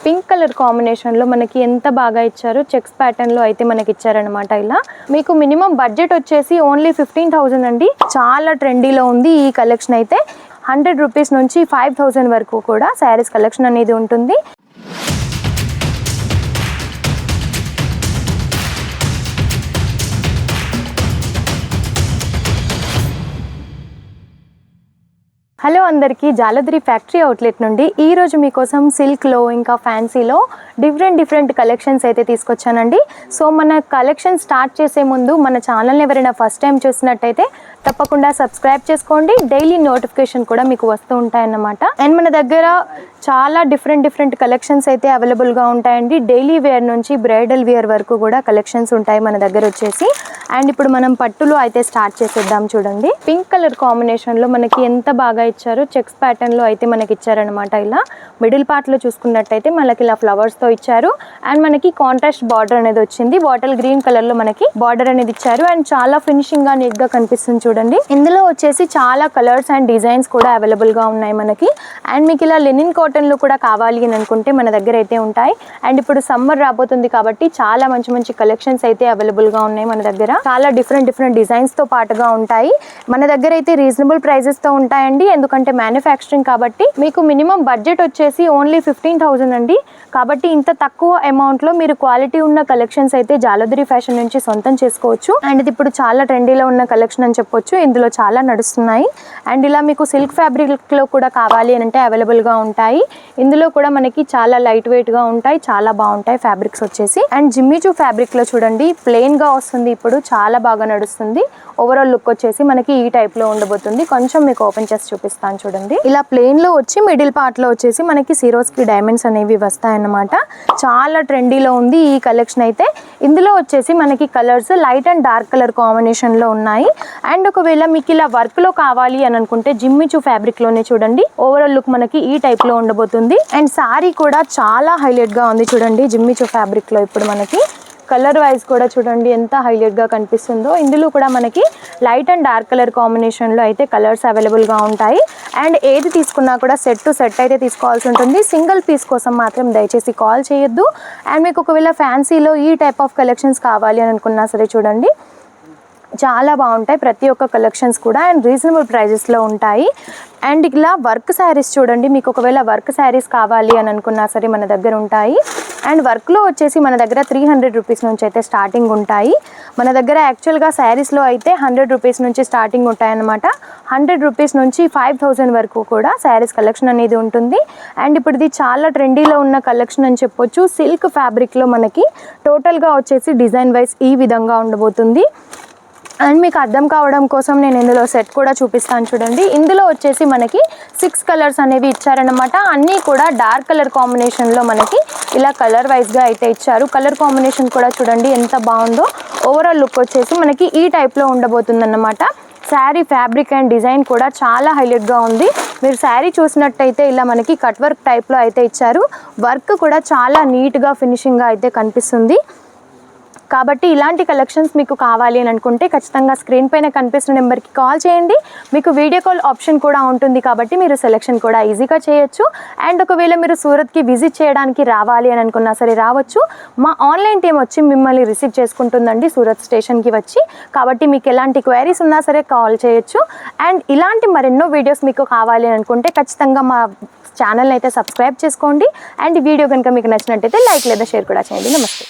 Pink colour combination లో మనకి ఎంత బాగా ఇచ్చారు. చెక్స్ ప్యాటర్న్ లో అయితే మనకి ఇచ్చారనమాట. ఇలా మీకు మినిమం బడ్జెట్ వచ్చేసి ఓన్లీ 15,000 అండి. చాలా ట్రెండీలో ఉంది ఈ కలెక్షన్ అయితే. 100 రూపీస్ నుంచి 5,000 వరకు కూడా శారీస్ కలెక్షన్ అనేది ఉంటుంది. హలో అందరికీ, జాలద్రి ఫ్యాక్టరీ అవుట్లెట్ నుండి ఈ రోజు మీకోసం సిల్క్లో ఇంకా ఫ్యాన్సీలో డిఫరెంట్ కలెక్షన్స్ అయితే తీసుకొచ్చానండి. సో మన కలెక్షన్ స్టార్ట్ చేసే ముందు మన ఛానల్ని ఎవరైనా ఫస్ట్ టైం చూసినట్టయితే తప్పకుండా సబ్స్క్రైబ్ చేసుకోండి. డైలీ నోటిఫికేషన్ కూడా మీకు వస్తూ ఉంటాయన్నమాట. అండ్ మన దగ్గర చాలా డిఫరెంట్ కలెక్షన్స్ అయితే అవైలబుల్గా ఉంటాయండి. డైలీ వేర్ నుంచి బ్రైడల్ వేర్ వరకు కూడా కలెక్షన్స్ ఉంటాయి మన దగ్గర వచ్చేసి. అండ్ ఇప్పుడు మనం పట్టులో అయితే స్టార్ట్ చేసేద్దాం. చూడండి, పింక్ కలర్ కాంబినేషన్లో మనకి ఎంత బాగా ఇచ్చారు. చెక్స్ ప్యాటర్న్లో అయితే మనకి ఇచ్చారనమాట. ఇలా మిడిల్ పార్ట్లో చూసుకున్నట్టయితే మనకి ఇలా ఫ్లవర్స్తో ఇచ్చారు. అండ్ మనకి కాంట్రాస్ట్ బార్డర్ అనేది వచ్చింది. బాటిల్ గ్రీన్ కలర్లో మనకి బార్డర్ అనేది ఇచ్చారు. అండ్ చాలా ఫినిషింగ్గా నీట్గా కనిపిస్తుంది చూడండి. ఇందులో వచ్చేసి చాలా కలర్స్ అండ్ డిజైన్స్ కూడా అవైలబుల్గా ఉన్నాయి మనకి. అండ్ మీకు ఇలా లెనిన్ కాటన్లో కూడా కావాలి అని అనుకుంటే మన దగ్గర అయితే ఉంటాయి. అండ్ ఇప్పుడు సమ్మర్ రాబోతుంది కాబట్టి చాలా మంచి కలెక్షన్స్ అయితే అవైలబుల్గా ఉన్నాయి మన దగ్గర. చాలా డిఫరెంట్ డిజైన్స్తో పాటుగా ఉంటాయి మన దగ్గర అయితే. రీజనబుల్ ప్రైజెస్తో ఉంటాయండి, ఎందుకంటే మ్యానుఫ్యాక్చరింగ్ కాబట్టి. మీకు మినిమం బడ్జెట్ వచ్చేసి ఓన్లీ 15,000 అండి. కాబట్టి ఇంత తక్కువ అమౌంట్లో మీరు క్వాలిటీ ఉన్న కలెక్షన్స్ అయితే జాలద్రి ఫ్యాషన్ నుంచి సొంతం చేసుకోవచ్చు. అండ్ ఇది ఇప్పుడు చాలా ట్రెండీలో ఉన్న కలెక్షన్ అని చెప్పొచ్చు. ఇందులో చాలా నడుస్తున్నాయి. అండ్ ఇలా మీకు సిల్క్ ఫ్యాబ్రిక్లో కూడా కావాలి అని అంటే అవైలబుల్గా ఉంటాయి. ఇందులో కూడా మనకి చాలా లైట్ వెయిట్గా ఉంటాయి, చాలా బాగుంటాయి ఫ్యాబ్రిక్స్ వచ్చేసి. అండ్ జిమ్మిచూ ఫ్యాబ్రిక్లో చూడండి, ప్లెయిన్గా వస్తుంది. ఇప్పుడు చాలా బాగా నడుస్తుంది. ఓవరాల్ లుక్ వచ్చేసి మనకి ఈ టైప్లో ఉండబోతుంది. కొంచెం మీకు ఓపెన్ చేసి చూపిస్తాను చూడండి. ఇలా ప్లెయిన్లో వచ్చి మిడిల్ పార్ట్లో వచ్చేసి మనకి సిరోస్కి డైమండ్స్ అనేవి వస్తాయన్నమాట. చాలా ట్రెండీలో ఉంది ఈ కలెక్షన్ అయితే. ఇందులో వచ్చేసి మనకి colours light and dark colour కాంబినేషన్లో ఉన్నాయి. అండ్ ఒకవేళ మీకు ఇలా వర్క్లో కావాలి అని అనుకుంటే జిమ్మిచూ ఫ్యాబ్రిక్లోనే చూడండి, ఓవరాల్ లుక్ మనకి ఈ టైప్లో ఉండబోతుంది. అండ్ శారీ కూడా చాలా హైలైట్గా ఉంది చూడండి జిమ్మిచూ ఫ్యాబ్రిక్లో. ఇప్పుడు మనకి కలర్ వైజ్ కూడా చూడండి ఎంత హైలైట్గా కనిపిస్తుందో. ఇందులో కూడా మనకి లైట్ అండ్ డార్క్ కలర్ కాంబినేషన్లో అయితే కలర్స్ అవైలబుల్గా ఉంటాయి. అండ్ ఏది తీసుకున్నా కూడా సెట్ టు సెట్ అయితే తీసుకోవాల్సి ఉంటుంది. సింగిల్ పీస్ కోసం మాత్రం దయచేసి కాల్ చేయొద్దు. అండ్ మీకు ఒకవేళ ఫ్యాన్సీలో ఈ టైప్ ఆఫ్ కలెక్షన్స్ కావాలి అని అనుకున్నా సరే చూడండి, చాలా బాగుంటాయి ప్రతి ఒక్క కలెక్షన్స్ కూడా. అండ్ రీజనబుల్ ప్రైజెస్లో ఉంటాయి. అండ్ ఇలా వర్క్ శారీస్ చూడండి, మీకు ఒకవేళ వర్క్ శారీస్ కావాలి అని అనుకున్నా సరే మన దగ్గర ఉంటాయి. అండ్ వర్క్లో వచ్చేసి మన దగ్గర 300 రూపీస్ నుంచి అయితే స్టార్టింగ్ ఉంటాయి మన దగ్గర. యాక్చువల్గా శారీస్లో అయితే 100 రూపీస్ నుంచి స్టార్టింగ్ ఉంటాయన్నమాట. 100 రూపీస్ నుంచి 5,000 వరకు కూడా శారీస్ కలెక్షన్ అనేది ఉంటుంది. అండ్ ఇప్పుడు ఇది చాలా ట్రెండీలో ఉన్న కలెక్షన్ అని చెప్పొచ్చు. సిల్క్ ఫ్యాబ్రిక్లో మనకి టోటల్గా వచ్చేసి డిజైన్ వైజ్ ఈ విధంగా ఉండబోతుంది. అండ్ మీకు అర్థం కావడం కోసం నేను ఇందులో సెట్ కూడా చూపిస్తాను చూడండి. ఇందులో వచ్చేసి మనకి 6 కలర్స్ అనేవి ఇచ్చారనమాట. అన్నీ కూడా డార్క్ కలర్ కాంబినేషన్లో మనకి ఇలా కలర్ వైజ్గా అయితే ఇచ్చారు. కలర్ కాంబినేషన్ కూడా చూడండి ఎంత బాగుందో. ఓవరాల్ లుక్ వచ్చేసి మనకి ఈ టైప్లో ఉండబోతుంది అన్నమాట. శారీ ఫ్యాబ్రిక్ అండ్ డిజైన్ కూడా చాలా హైలైట్గా ఉంది. మీరు శారీ చూసినట్టయితే ఇలా మనకి కట్ వర్క్ టైప్లో అయితే ఇచ్చారు. వర్క్ కూడా చాలా నీట్గా ఫినిషింగ్గా అయితే కనిపిస్తుంది. కాబట్టి ఇలాంటి కలెక్షన్స్ మీకు కావాలి అని అనుకుంటే ఖచ్చితంగా స్క్రీన్ పైన కనిపిస్తున్న నెంబర్కి కాల్ చేయండి. మీకు వీడియో కాల్ ఆప్షన్ కూడా ఉంటుంది కాబట్టి మీరు సెలెక్షన్ కూడా ఈజీగా చేయొచ్చు. అండ్ ఒకవేళ మీరు సూరత్కి విజిట్ చేయడానికి రావాలి అని అనుకున్నా సరే రావచ్చు. మా ఆన్లైన్ టీం వచ్చి మిమ్మల్ని రిసీవ్ చేసుకుంటుందండి సూరత్ స్టేషన్కి వచ్చి. కాబట్టి మీకు ఎలాంటి క్వైరీస్ ఉన్నా సరే కాల్ చేయొచ్చు. అండ్ ఇలాంటి మరెన్నో వీడియోస్ మీకు కావాలి అని అనుకుంటే ఖచ్చితంగా మా ఛానల్ అయితే సబ్స్క్రైబ్ చేసుకోండి. అండ్ ఈ వీడియో కనుక మీకు నచ్చినట్టయితే లైక్ లేదా షేర్ కూడా చేయండి. నమస్తే.